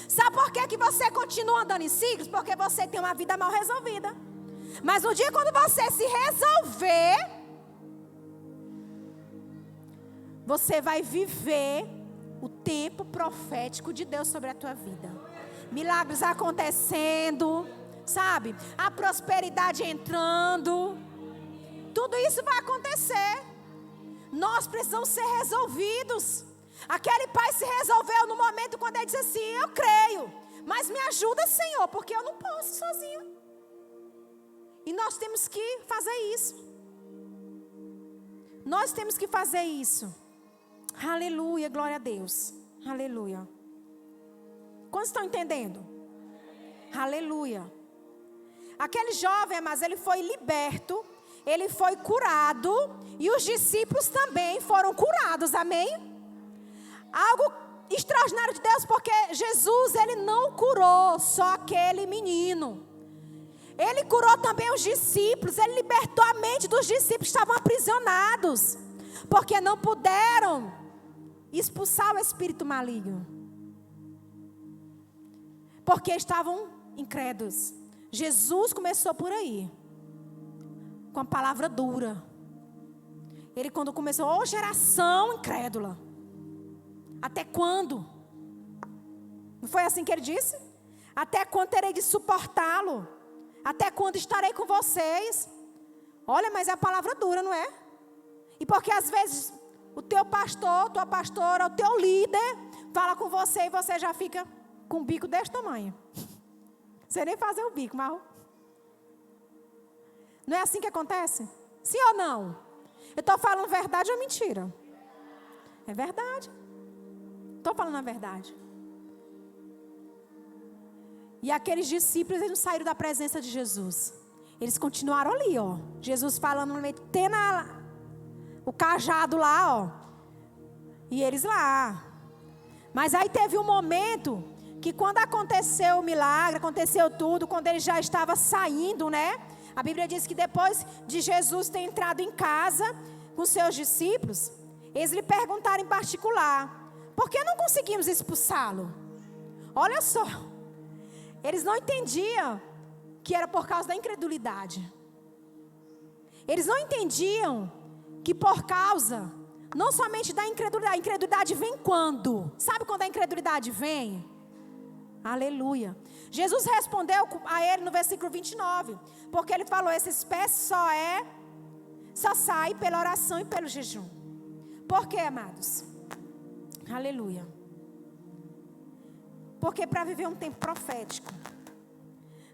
Sabe por que você continua andando em ciclos? Porque você tem uma vida mal resolvida. Mas no dia quando você se resolver, você vai viver o tempo profético de Deus sobre a tua vida. Milagres acontecendo, sabe? A prosperidade entrando. Tudo isso vai acontecer. Nós precisamos ser resolvidos. Aquele pai se resolveu no momento quando ele disse assim: eu creio, mas me ajuda, Senhor, porque eu não posso sozinho. E nós temos que fazer isso. Nós temos que fazer isso. Aleluia, glória a Deus. Aleluia. Quantos estão entendendo? Aleluia. Aquele jovem, mas ele foi liberto, ele foi curado, e os discípulos também foram curados, amém? Algo extraordinário de Deus, porque Jesus, ele não curou só aquele menino. Ele curou também os discípulos, ele libertou a mente dos discípulos que estavam aprisionados, porque não puderam expulsar o espírito maligno. Porque estavam incrédulos. Jesus começou por aí, com a palavra dura. Ele quando começou, geração incrédula. Até quando? Não foi assim que ele disse? Até quando terei de suportá-lo? Até quando estarei com vocês? Olha, mas é a palavra dura, não é? E porque às vezes o teu pastor, tua pastora, o teu líder fala com você e você já fica com um bico desse tamanho. Você nem fazer o bico, mas... Não é assim que acontece? Sim ou não? Eu estou falando verdade ou mentira? É verdade. Estou falando a verdade. E aqueles discípulos, eles não saíram da presença de Jesus. Eles continuaram ali, ó. Jesus falando, metendo o cajado lá, ó. E eles lá. Mas aí teve um momento que quando aconteceu o milagre, aconteceu tudo, quando ele já estava saindo, né? A Bíblia diz que depois de Jesus ter entrado em casa com seus discípulos, eles lhe perguntaram em particular: por que não conseguimos expulsá-lo? Olha só, eles não entendiam que era por causa da incredulidade. Eles não entendiam que por causa, não somente da incredulidade, a incredulidade vem quando? Sabe quando a incredulidade vem? Aleluia. Jesus respondeu a ele no versículo 29, porque ele falou: esses pés só saem pela oração e pelo jejum. Por quê, amados? Aleluia. Porque para viver um tempo profético,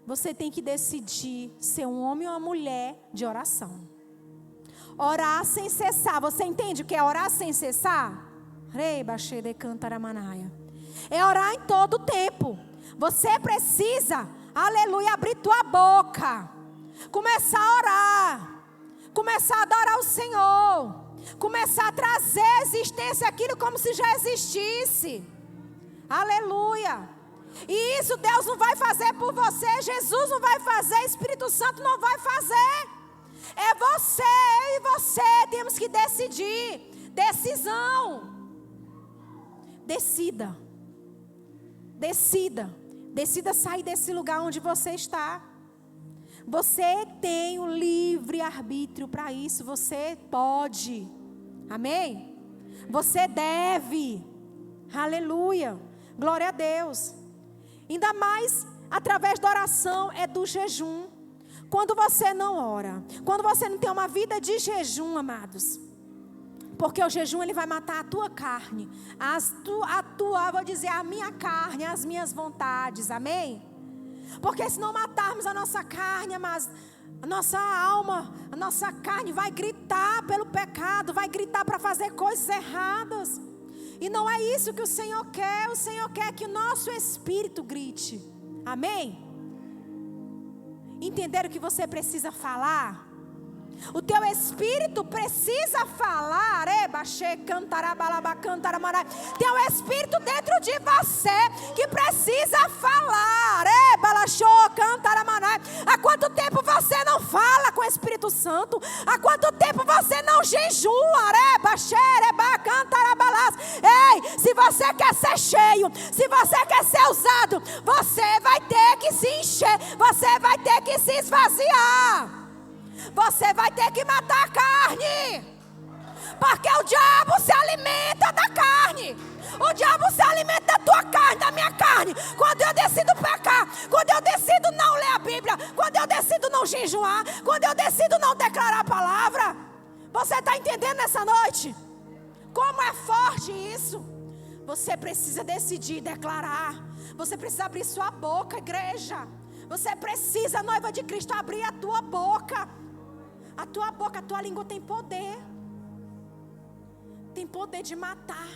você tem que decidir ser um homem ou uma mulher de oração. Orar sem cessar. Você entende o que é orar sem cessar? É orar em todo o tempo. Você precisa, aleluia, abrir tua boca. Começar a orar. Começar a adorar o Senhor. Começar a trazer à existência aquilo como se já existisse. Aleluia. E isso Deus não vai fazer por você. Jesus não vai fazer. Espírito Santo não vai fazer. É você, eu e você. Temos que decidir. Decisão. Decida. Decida. Decida sair desse lugar onde você está. Você tem o livre arbítrio para isso. Você pode. Amém? Você deve. Aleluia. Glória a Deus. Ainda mais através da oração, é do jejum. Quando você não ora, quando você não tem uma vida de jejum, amados, porque o jejum ele vai matar a tua carne, vou dizer, a minha carne, as minhas vontades, amém? Porque se não matarmos a nossa carne, amados, a nossa alma, a nossa carne vai gritar pelo pecado, vai gritar para fazer coisas erradas. E não é isso que o Senhor quer. O Senhor quer que o nosso espírito grite. Amém? Entenderam que você precisa falar? O teu espírito precisa falar. Tem um espírito dentro de você que precisa falar. Há quanto tempo você não fala com o Espírito Santo? Há quanto tempo você não jejua? Ei, se você quer ser cheio, se você quer ser usado, você vai ter que se encher, você vai ter que se esvaziar. Você vai ter que matar a carne. Porque o diabo se alimenta da carne. O diabo se alimenta da tua carne, da minha carne. Quando eu decido pecar, quando eu decido não ler a Bíblia, quando eu decido não jejuar, quando eu decido não declarar a palavra. Você está entendendo nessa noite? Como é forte isso? Você precisa decidir declarar. Você precisa abrir sua boca, igreja. Você precisa, noiva de Cristo, abrir a tua boca. A tua boca, a tua língua tem poder. Tem poder de matar,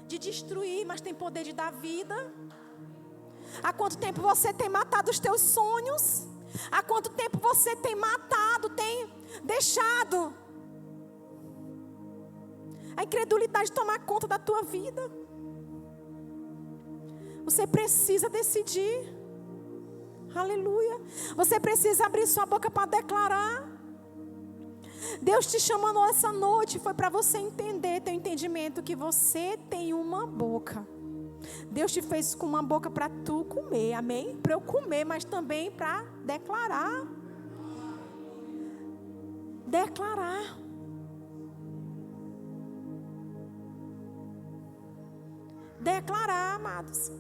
de destruir, mas tem poder de dar vida. Há quanto tempo você tem matado os teus sonhos? Há quanto tempo você tem matado, tem deixado a incredulidade tomar conta da tua vida? Você precisa decidir. Aleluia. Você precisa abrir sua boca para declarar. Deus te chamando essa noite foi para você entender, ter o entendimento que você tem uma boca. Deus te fez com uma boca para tu comer, amém? Para eu comer, mas também para declarar. Declarar. Declarar, amados.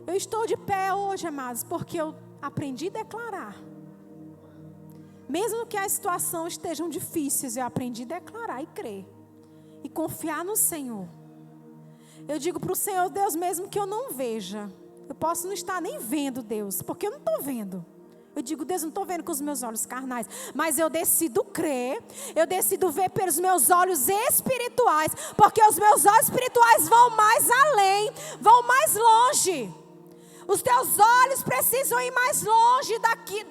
Eu estou de pé hoje, amados, porque eu aprendi a declarar. Mesmo que as situações estejam difíceis, eu aprendi a declarar e crer. E confiar no Senhor. Eu digo para o Senhor, Deus, mesmo que eu não veja. Eu posso não estar nem vendo, Deus, porque eu não estou vendo. Eu digo, Deus, não estou vendo com os meus olhos carnais. Mas eu decido crer. Eu decido ver pelos meus olhos espirituais. Porque os meus olhos espirituais vão mais além. Vão mais longe. Os teus olhos precisam ir mais longe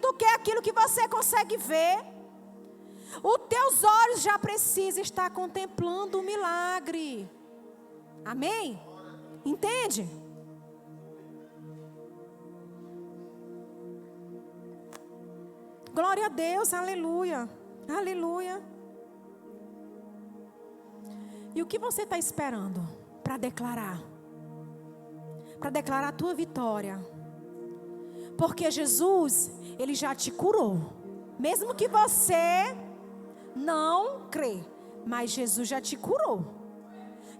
do que aquilo que você consegue ver. Os teus olhos já precisam estar contemplando o milagre. Amém? Entende? Glória a Deus, aleluia, aleluia. E o que você está esperando para declarar? Para declarar a tua vitória. Porque Jesus, Ele já te curou. Mesmo que você não crê, mas Jesus já te curou.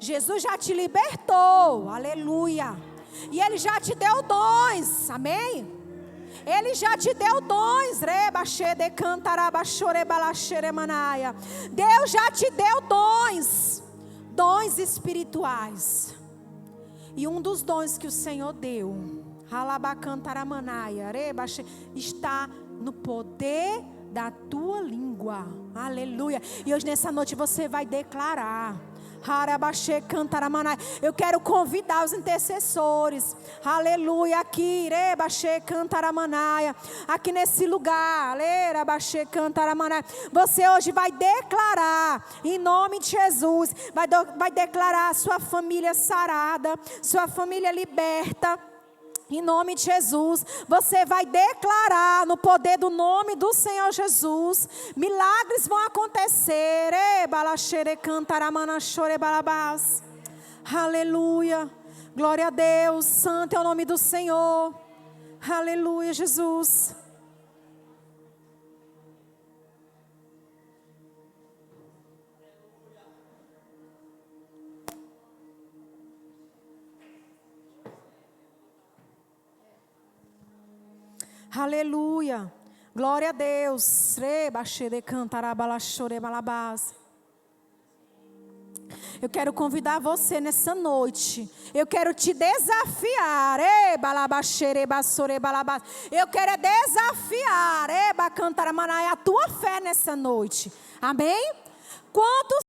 Jesus já te libertou, aleluia. E Ele já te deu dons, amém? Ele já te deu dons. Deus já te deu dons. Dons espirituais. E um dos dons que o Senhor deu, está no poder da tua língua. Aleluia. E hoje nessa noite você vai declarar. Eu quero convidar os intercessores, aleluia, aqui, aqui nesse lugar, você hoje vai declarar, em nome de Jesus, vai declarar a sua família sarada, sua família liberta. Em nome de Jesus, você vai declarar no poder do nome do Senhor Jesus. Milagres vão acontecer. Aleluia. Glória a Deus. Santo é o nome do Senhor. Aleluia, Jesus. Aleluia, glória a Deus. Eu quero convidar você nessa noite. Eu quero te desafiar. Eu quero desafiar a tua fé nessa noite. Amém? Quantos